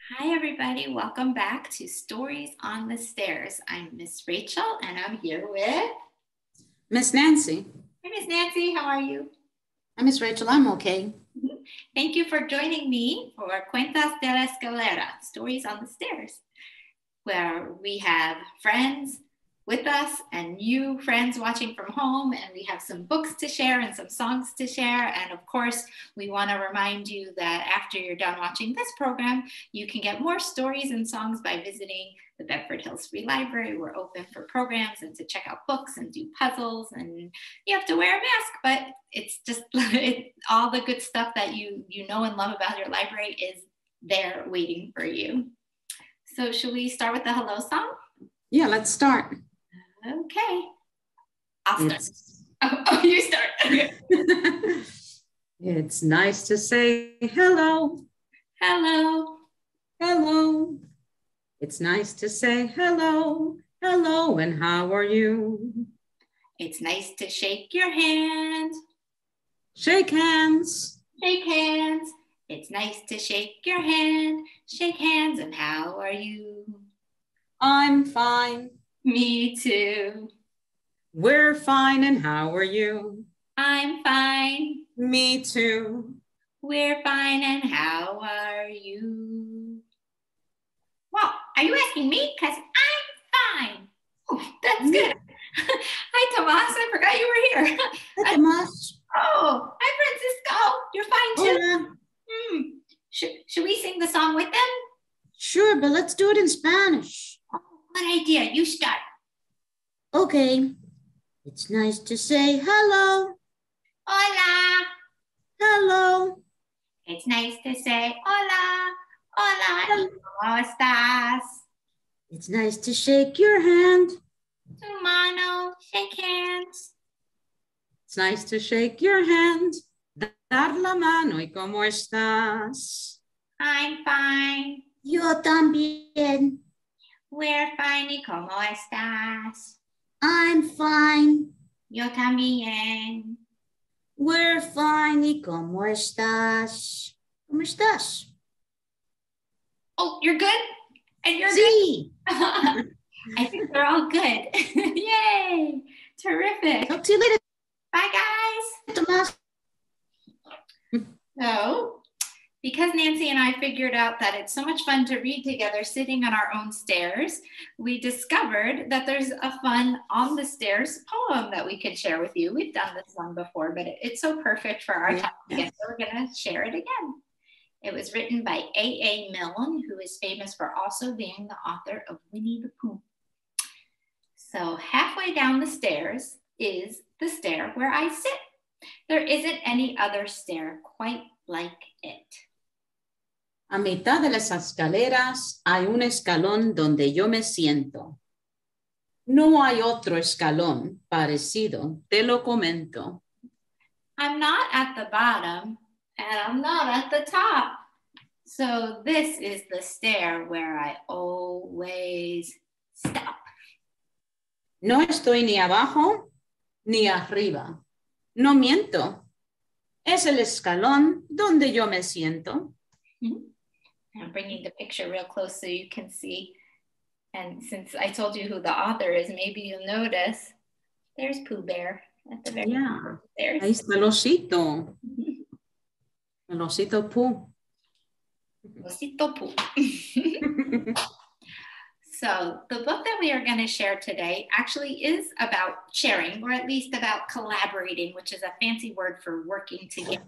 Hi, everybody. Welcome back to Stories on the Stairs. I'm Miss Rachel, and I'm here with Miss Nancy. Hey, Miss Nancy. How are you? Hi, Miss Rachel. I'm okay. Thank you for joining me for Cuentos de la Escalera, Stories on the Stairs, where we have friends with us and new friends watching from home, and we have some books to share and some songs to share. And of course, we want to remind you that after you're done watching this program, you can get more stories and songs by visiting the Bedford Hills Free Library. We're open for programs and to check out books and do puzzles, and you have to wear a mask, but it's just all the good stuff that you know and love about your library is there waiting for you. So should we start with the hello song? Yeah, let's start. Okay. I'll start. Oh, you start. Okay. It's nice to say hello. Hello. Hello. It's nice to say hello. Hello, and how are you? It's nice to shake your hand. Shake hands. Shake hands. It's nice to shake your hand. Shake hands, and how are you? I'm fine. Me too. We're fine, and how are you? I'm fine. Me too. We're fine, and how are you? Well, are you asking me? Because I'm fine. Oh, that's good. Hi, Tomas. I forgot you were here. Hi, Tomas. Oh, hi, Francisco. You're fine too? Hola. Should we sing the song with them? Sure, but let's do it in Spanish. Oh, good idea. You start. Okay. It's nice to say hello. Hola. Hello. It's nice to say hola. Hola. ¿Cómo estás? It's nice to shake your hand. Tu mano. Shake hands. It's nice to shake your hand. Dar la mano. ¿Y cómo estás? I'm fine. Yo también. We're fine. ¿Y cómo estás? I'm fine. Yo también. We're fine. ¿Y cómo estás? ¿Cómo estás? Oh, you're good? And you're sí. Good? I think they're all good. Yay. Terrific. Talk to you later. Bye, guys. Tomas. So, because Nancy and I figured out that it's so much fun to read together sitting on our own stairs, we discovered that there's a fun on the stairs poem that we could share with you. We've done this one before, but it's so perfect for our time together. We're going to share it again. It was written by A.A. Milne, who is famous for also being the author of Winnie the Pooh. So halfway down the stairs is the stair where I sit. There isn't any other stair quite like it. A mitad de las escaleras hay un escalón donde yo me siento. No hay otro escalón parecido, te lo comento. I'm not at the bottom and I'm not at the top. So this is the stair where I always stop. No estoy ni abajo ni arriba. No miento. Es el escalón donde yo me siento. I'm bringing the picture real close so you can see. And since I told you who the author is, maybe you'll notice there's Pooh Bear at the very top. Ahí está el osito. El osito Pooh. Osito Pooh. So the book that we are going to share today actually is about sharing, or at least about collaborating, which is a fancy word for working together.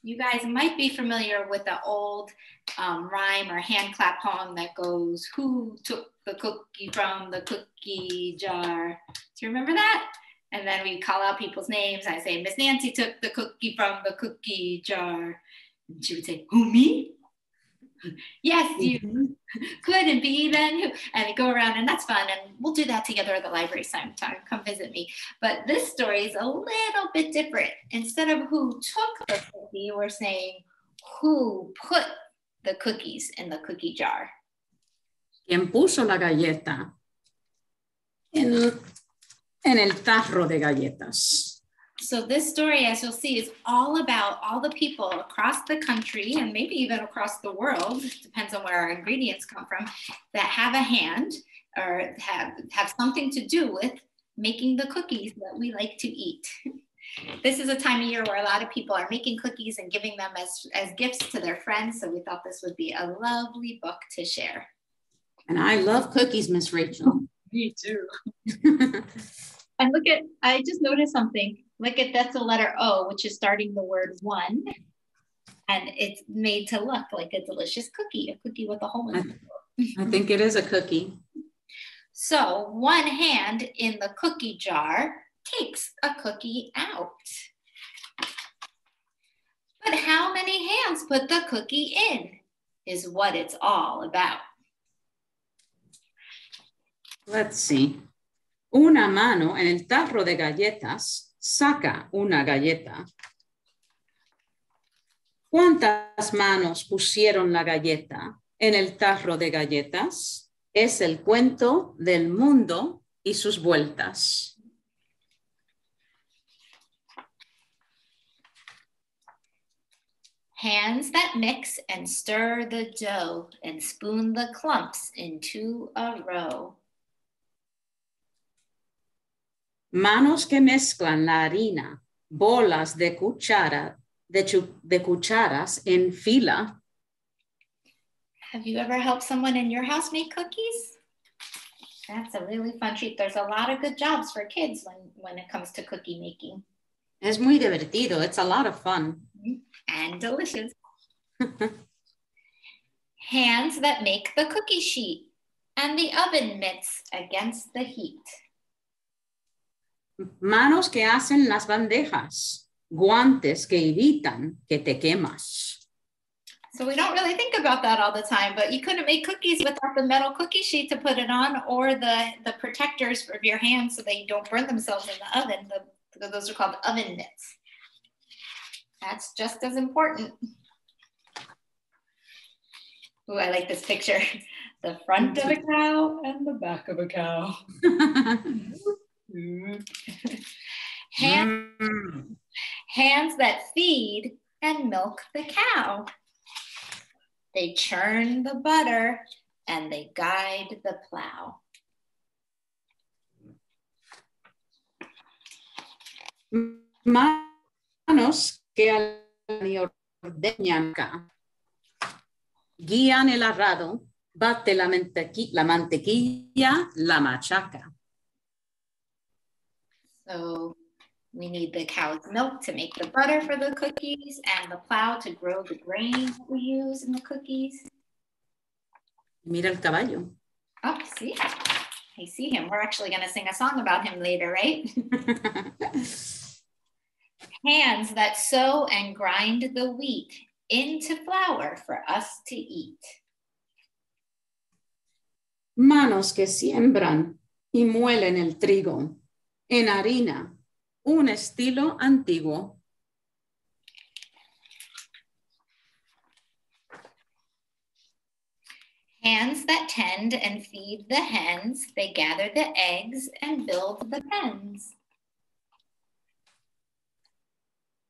You guys might be familiar with the old rhyme or hand clap poem that goes, who took the cookie from the cookie jar? Do you remember that? And then we call out people's names. I say, Miss Nancy took the cookie from the cookie jar. And she would say, who, me? Yes, you couldn't be then who? And we go around, and that's fun. And we'll do that together at the library sometime. Come visit me. But this story is a little bit different. Instead of who took the cookie, we're saying who put the cookies in the cookie jar. ¿Quién puso la galleta en el tarro de galletas? So this story, as you'll see, is all about all the people across the country and maybe even across the world, depends on where our ingredients come from, that have a hand or have something to do with making the cookies that we like to eat. This is a time of year where a lot of people are making cookies and giving them as gifts to their friends. So we thought this would be a lovely book to share. And I love cookies, Miss Rachel. Me too. And look at, I just noticed something. Look at, that's the letter O, which is starting the word one. And it's made to look like a delicious cookie, a cookie with a hole in it. I think it is a cookie. So one hand in the cookie jar takes a cookie out. But how many hands put the cookie in is what it's all about. Let's see. Una mano en el tarro de galletas saca una galleta. ¿Cuántas manos pusieron la galleta en el tarro de galletas? Es el cuento del mundo y sus vueltas. Hands that mix and stir the dough and spoon the clumps into a row. Manos que mezclan la harina, bolas de cucharas en fila. Have you ever helped someone in your house make cookies? That's a really fun treat. There's a lot of good jobs for kids when it comes to cookie making. Es muy divertido. It's a lot of fun. And delicious. Hands that make the cookie sheet and the oven mitts against the heat. Manos que hacen las bandejas, guantes que evitan que te quemas. So we don't really think about that all the time, but you couldn't make cookies without the metal cookie sheet to put it on or the protectors for your hands so that you don't burn themselves in the oven. Those are called oven mitts. That's just as important. Ooh, I like this picture. The front of a cow and the back of a cow. Hands that feed and milk the cow. They churn the butter and they guide the plow. Manos que ordeñan, guían el arado, bate la mantequilla, la machaca. So we need the cow's milk to make the butter for the cookies and the plow to grow the grain we use in the cookies. Mira el caballo. Oh, see? I see him. We're actually going to sing a song about him later, right? Hands that sow and grind the wheat into flour for us to eat. Manos que siembran y muelen el trigo en harina, un estilo antiguo. Hands that tend and feed the hens, they gather the eggs and build the pens.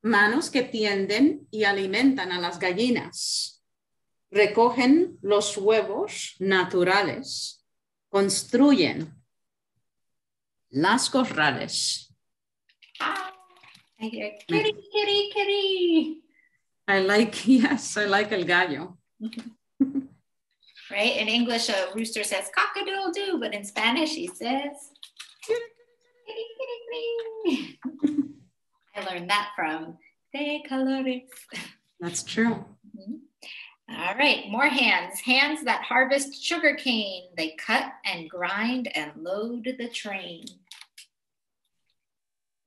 Manos que tienden y alimentan a las gallinas, recogen los huevos naturales, construyen las corrales. Ah, I hear kitty, kitty, kitty. I like el gallo. Right? In English, a rooster says cock-a-doodle-doo, but in Spanish, he says kitty, kitty, kitty. I learned that from De Colores. That's true. All right, more hands. Hands that harvest sugarcane. They cut and grind and load the train.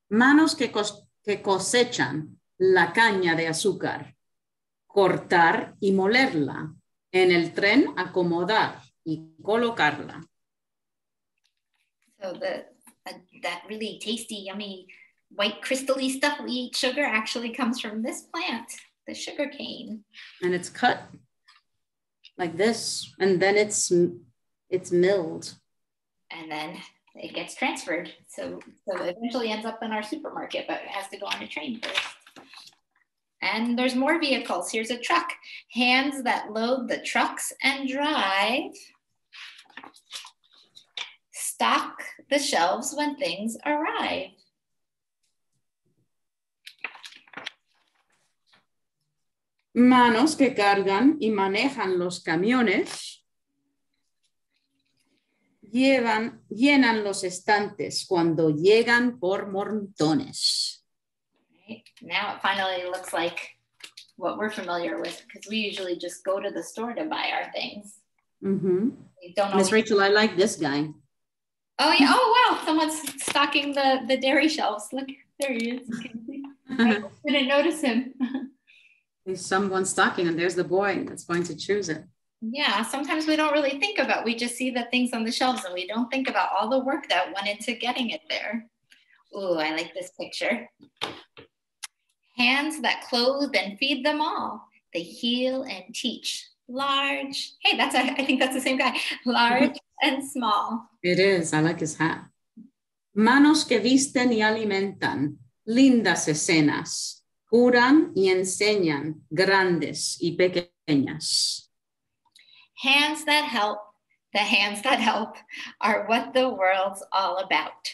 Manos que cosechan la caña de azúcar, cortar y molerla, en el tren acomodar y colocarla. So that really tasty, yummy, white crystally stuff we eat, sugar, actually comes from this plant, the sugar cane. And it's cut like this, and then it's milled. And then it gets transferred. So it eventually ends up in our supermarket, but it has to go on a train first. And there's more vehicles. Here's a truck. Hands that load the trucks and drive. Stock the shelves when things arrive. Manos que cargan y manejan los camiones. Llenan los estantes cuando llegan por montones. Now it finally looks like what we're familiar with, because we usually just go to the store to buy our things. Mm-hmm. Miss Rachel, I like this guy. Oh yeah! Oh wow! Someone's stocking the dairy shelves. Look, there he is. I didn't notice him. There's someone stocking, and there's the boy that's going to choose it. Yeah, sometimes we don't really think about. We just see the things on the shelves, and we don't think about all the work that went into getting it there. Ooh, I like this picture. Hands that clothe and feed them all. They heal and teach. Large. Hey, I think that's the same guy. Large and small. It is. I like his hat. Manos que visten y alimentan. Lindas escenas. Curan y enseñan. Grandes y pequeñas. Hands that help. The hands that help are what the world's all about.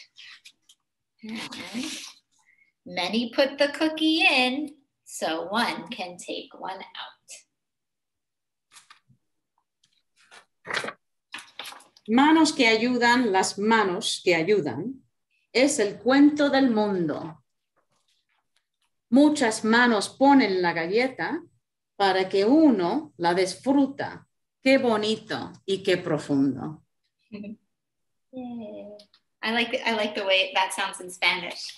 Many put the cookie in, so one can take one out. Manos que ayudan, las manos que ayudan, es el cuento del mundo. Muchas manos ponen la galleta para que uno la disfruta. Qué bonito y qué profundo. Yeah. I like the way that sounds in Spanish.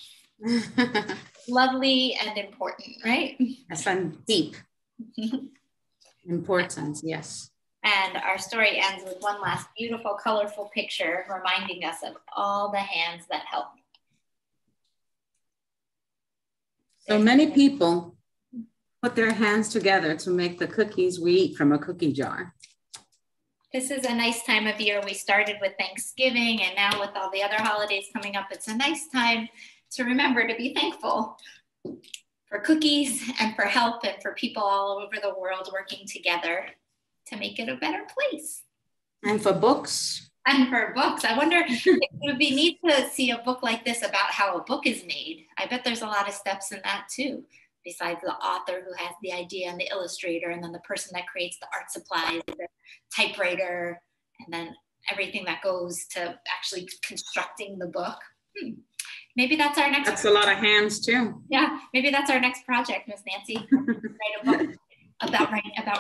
Lovely and important, right? Yes, and deep. Important, yes. And our story ends with one last beautiful, colorful picture reminding us of all the hands that help. So many people put their hands together to make the cookies we eat from a cookie jar. This is a nice time of year. We started with Thanksgiving, and now with all the other holidays coming up, it's a nice time to remember to be thankful for cookies and for help and for people all over the world working together to make it a better place. And for books. And for books. I wonder if it would be neat to see a book like this about how a book is made. I bet there's a lot of steps in that too, besides the author who has the idea and the illustrator, and then the person that creates the art supplies, the typewriter, and then everything that goes to actually constructing the book. Maybe that's our next. That's a lot of hands too. Yeah, maybe that's our next project, Miss Nancy. Write a book about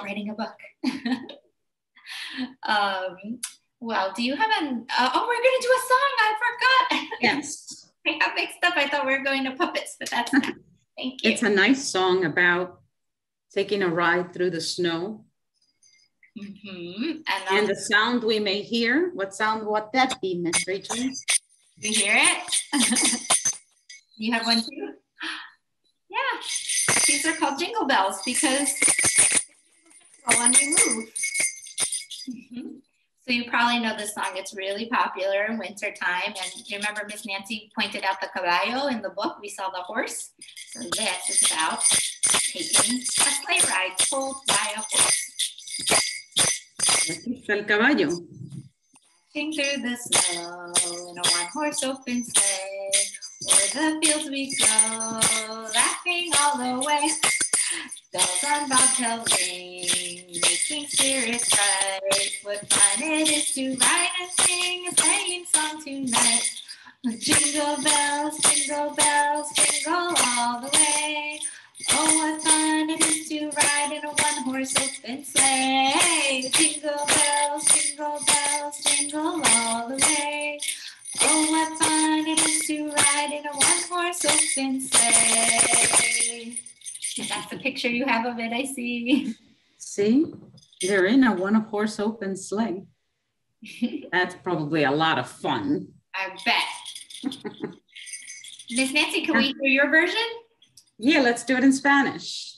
writing a book. Well, do you have we're going to do a song. I forgot. Yes. I got mixed up. I thought we were going to puppets, but that's not. Thank you. It's a nice song about taking a ride through the snow. Mm-hmm. And the sound we may hear. What sound would that be, Miss Rachel? You hear it? You have one too? Yeah. These are called Jingle Bells because when we move. Mm-hmm. So you probably know this song. It's really popular in winter time. And you remember Miss Nancy pointed out the caballo in the book. We saw the horse. So this is about taking a sleigh ride pulled by a horse. Aquí está el caballo. Dashing through the snow in a one-horse open sleigh. O'er the fields we go, laughing all the way. Bells on bobtail ring, making spirits bright. What fun it is to ride and sing a sleighing song tonight. Jingle bells, jingle all the way. Oh, what fun it is to ride in a one-horse open sleigh. Jingle bells, jingle all the way. Oh, what fun it is to ride in a one-horse open sleigh. That's the picture you have of it, I see. See, they're in a one-horse open sleigh. That's probably a lot of fun. I bet. Miss Nancy, can we hear your version? Yeah, let's do it in Spanish.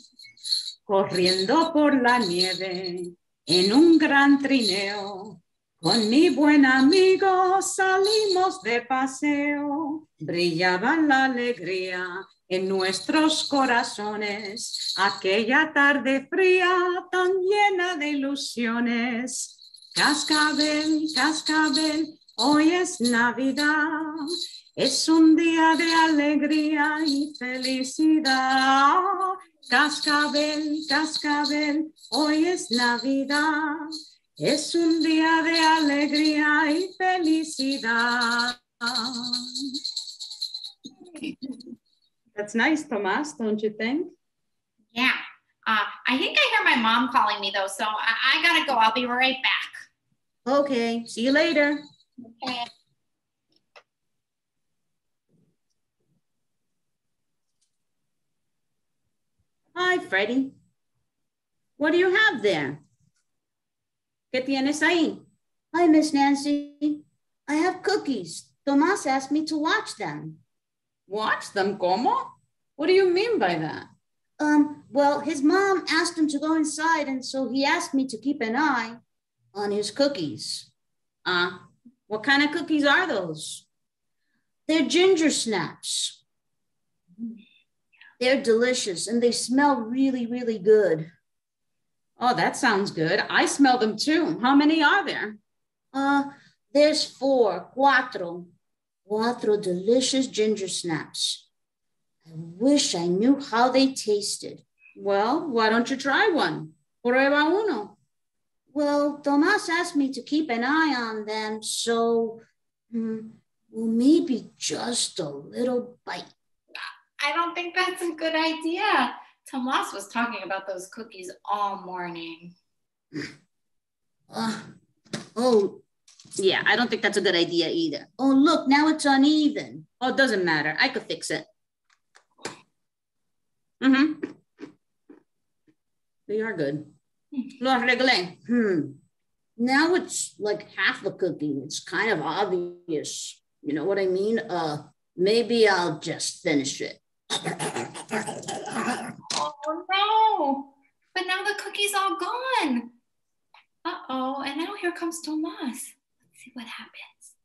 Corriendo por la nieve en un gran trineo, Con mi buen amigo salimos de paseo, brillaba la alegría en nuestros corazones, aquella tarde fría tan llena de ilusiones. Cascabel, cascabel, hoy es Navidad, es un día de alegría y felicidad. Cascabel, cascabel, hoy es Navidad. Es un día de alegría y felicidad. That's nice, Tomás, don't you think? Yeah. I think I hear my mom calling me though, so I gotta go. I'll be right back. Okay, see you later. Okay. Hi, Freddie. What do you have there? ¿Qué tienes ahí? Hi, Miss Nancy. I have cookies. Tomás asked me to watch them. Watch them, ¿cómo? What do you mean by that? Well, his mom asked him to go inside, and so he asked me to keep an eye on his cookies. What kind of cookies are those? They're ginger snaps. They're delicious, and they smell really, really good. Oh, that sounds good. I smell them too. How many are there? There's cuatro delicious ginger snaps. I wish I knew how they tasted. Well, why don't you try one? Prueba uno. Well, Tomás asked me to keep an eye on them, so maybe just a little bite. I don't think that's a good idea. Tomás was talking about those cookies all morning. Yeah, I don't think that's a good idea either. Oh, look, now it's uneven. Oh, it doesn't matter. I could fix it. They are good. Lo arreglé. Now it's like half a cookie. It's kind of obvious. You know what I mean? Maybe I'll just finish it. Oh no, but now the cookie's all gone. Uh-oh, and now here comes Tomás. Let's see what happens.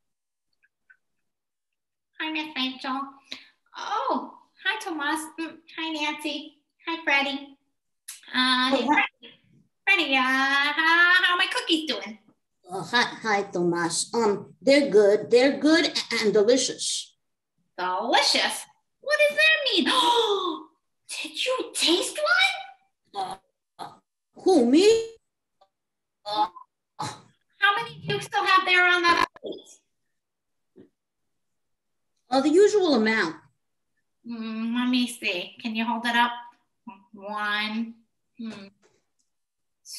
Hi, Miss Rachel. Oh, hi, Tomás. Hi, Nancy. Hi, Freddie. Freddie, how are my cookies doing? Hi, Tomás. They're good. They're good and delicious. Delicious? What does that mean? Oh, did you taste one? Who, me? How many do you still have there on that plate? The usual amount. Let me see. Can you hold it up? 1,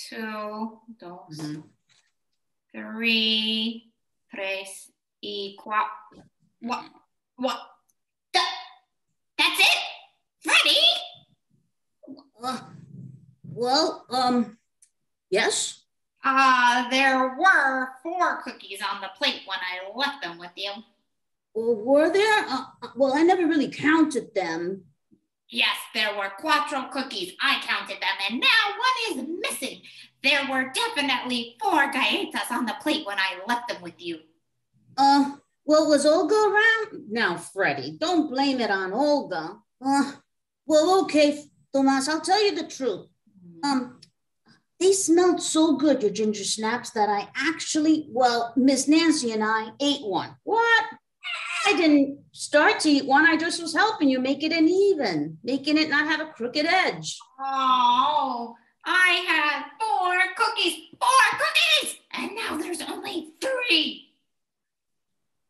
2, dos, 3, tres, y cuatro. What? That's it? Freddie? Yes. There were 4 cookies on the plate when I left them with you. Were there? Well, I never really counted them. Yes, there were 4 cookies. I counted them, and now 1 is missing. There were definitely 4 galletas on the plate when I left them with you. Well, was Olga around? Now, Freddie, Don't blame it on Olga. Well, okay, Tomás, I'll tell you the truth. They smelled so good, your ginger snaps, that I actually, Miss Nancy and I ate one. What? I didn't start to eat one. I just was helping you make it uneven, making it not have a crooked edge. Oh, I had 4 cookies. 4 cookies! And now there's only 3.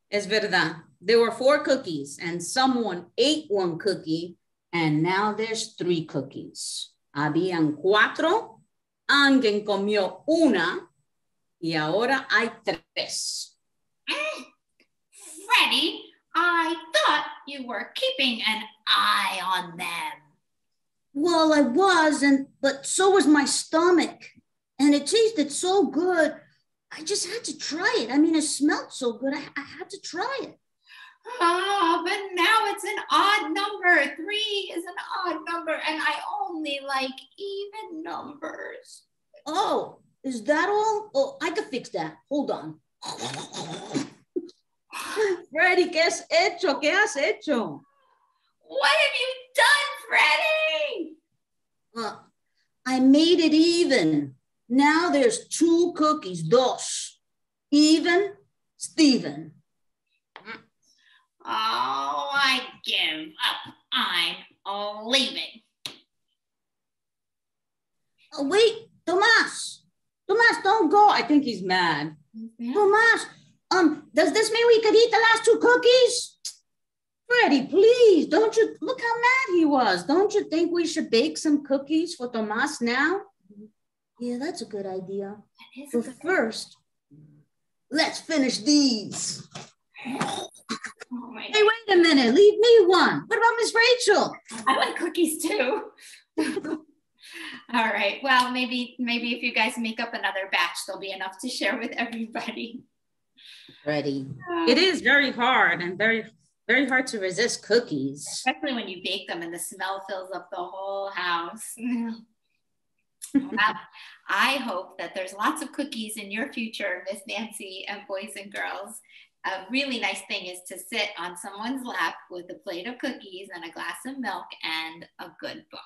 Es verdad. There were 4 cookies and someone ate 1 cookie and now there's 3 cookies. Habían 4, alguien comió 1 y ahora hay 3. Freddie, I thought you were keeping an eye on them. Well, I was, but so was my stomach. And it tasted so good. I just had to try it. I mean, it smelled so good. I had to try it. But now it's an odd number. 3 is an odd number, and I only like even numbers. Oh, is that all? Oh, I could fix that. Hold on. Freddie, ¿qué has hecho? ¿Qué has hecho? What have you done, Freddie? I made it even. Now there's 2 cookies, dos. Even, Steven. Oh, I give up. I'm leaving. Oh, wait, Tomas. Tomas, don't go. I think he's mad. Yeah. Tomas, does this mean we could eat the last 2 cookies? Freddie, please, don't you, look how mad he was. Don't you think we should bake some cookies for Tomas now? Yeah, that's a good idea. But first, let's finish these. Oh Hey, wait a minute, leave me one. What about Miss Rachel? I like cookies too. All right, well, maybe if you guys make up another batch, there'll be enough to share with everybody. Freddie. It is very hard and very, very hard to resist cookies. Especially when you bake them and the smell fills up the whole house. Well, I hope that there's lots of cookies in your future, Miss Nancy and boys and girls. A really nice thing is to sit on someone's lap with a plate of cookies and a glass of milk and a good book.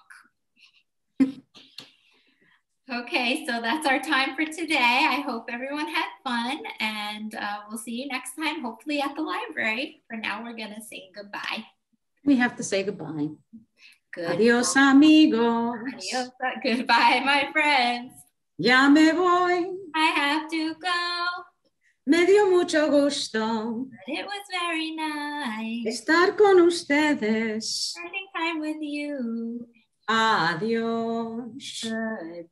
Okay, so that's our time for today. I hope everyone had fun, and we'll see you next time, hopefully at the library. For now, we're going to say goodbye. We have to say goodbye. Good. Adios, amigos. Adios. Goodbye, my friends. Ya me voy. I have to go. Me dio mucho gusto But it was very nice estar con ustedes. spending time with you. Adios. Goodbye.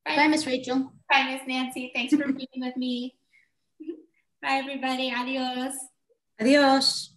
Bye, Miss Rachel. Bye, Miss Nancy. Thanks for being with me. Bye, everybody. Adios. Adios.